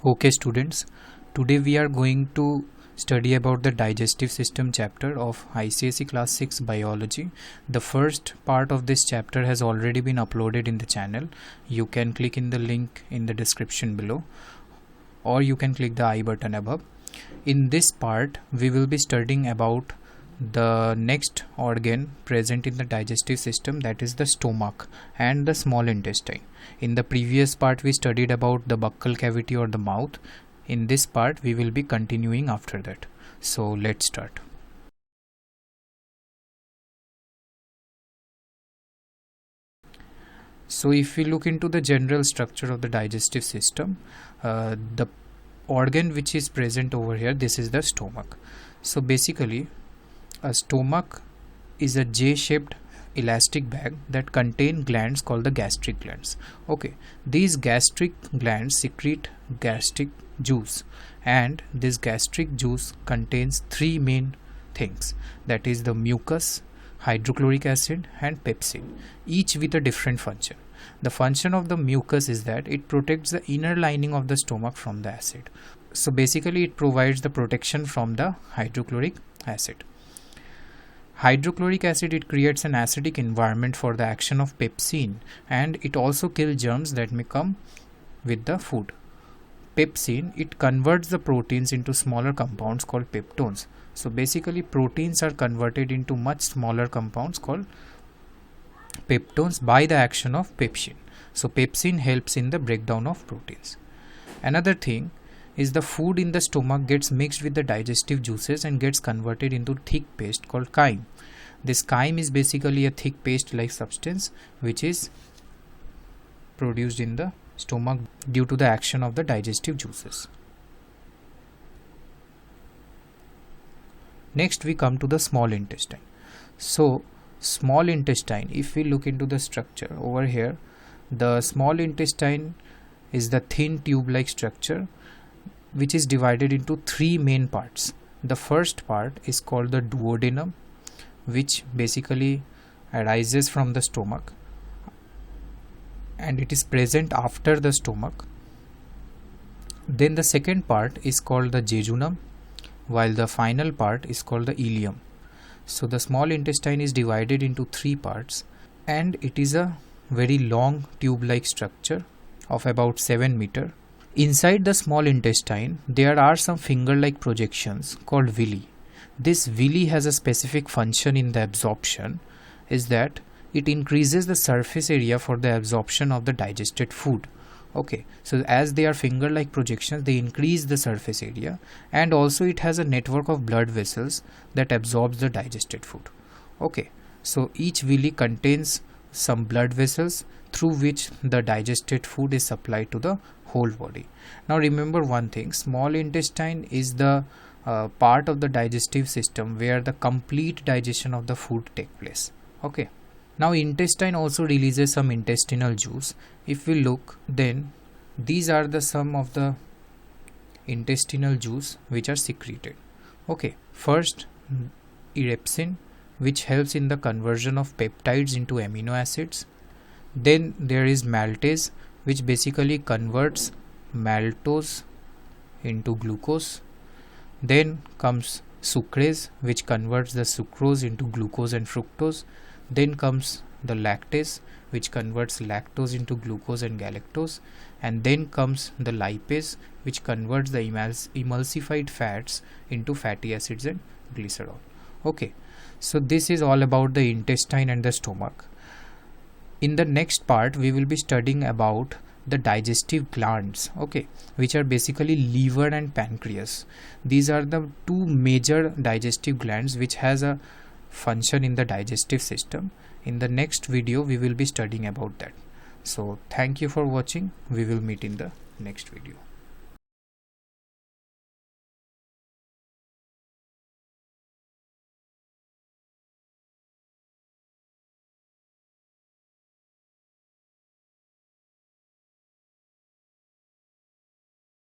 Okay students, today we are going to study about the digestive system chapter of ICSE class 6 biology. The first part of this chapter has already been uploaded in the channel. You can click in the link in the description below, or you can click the I button above. In this part we will be studying about the next organ present in the digestive system, that is the stomach and the small intestine. In the previous part we studied about the buccal cavity or the mouth. In this part we will be continuing after that. So let's start. So if we look into the general structure of the digestive system, the organ which is present over here, this is the stomach. So basically a stomach is a J-shaped elastic bag that contain glands called the gastric glands. Okay, these gastric glands secrete gastric juice, and this gastric juice contains three main things, that is the mucus, hydrochloric acid and pepsin, each with a different function. The function of the mucus is that it protects the inner lining of the stomach from the acid. So basically it provides the protection from the hydrochloric acid. Hydrochloric acid, it creates an acidic environment for the action of pepsin, and it also kills germs that may come with the food. Pepsin, it converts the proteins into smaller compounds called peptones. So basically proteins are converted into much smaller compounds called peptones by the action of pepsin. So pepsin helps in the breakdown of proteins. Another thing is the food in the stomach gets mixed with the digestive juices and gets converted into thick paste called chyme. This chyme is basically a thick paste like substance which is produced in the stomach due to the action of the digestive juices. Next we come to the small intestine. So small intestine, if we look into the structure over here, the small intestine is the thin tube like structure which is divided into three main parts. The first part is called the duodenum, which basically arises from the stomach and it is present after the stomach. Then the second part is called the jejunum, while the final part is called the ileum. So the small intestine is divided into three parts, and it is a very long tube like structure of about 7 meters. Inside the small intestine, there are some finger-like projections called villi. This villi has a specific function in the absorption, is that it increases the surface area for the absorption of the digested food. Okay, so as they are finger-like projections, they increase the surface area, and also it has a network of blood vessels that absorbs the digested food. Okay, so each villi contains some blood vessels through which the digested food is supplied to the whole body. Now remember one thing, small intestine is the part of the digestive system where the complete digestion of the food takes place. Okay, now intestine also releases some intestinal juice. If we look, then these are the some of the intestinal juice which are secreted. Okay, first erepsin, which helps in the conversion of peptides into amino acids. Then there is maltase, which basically converts maltose into glucose. Then comes sucrase, which converts the sucrose into glucose and fructose. Then comes the lactase, which converts lactose into glucose and galactose. And then comes the lipase, which converts the emulsified fats into fatty acids and glycerol. Okay, so this is all about the intestine and the stomach. In the next part we will be studying about the digestive glands, okay, which are basically liver and pancreas. These are the two major digestive glands which has a function in the digestive system. In the next video we will be studying about that. So thank you for watching. We will meet in the next video.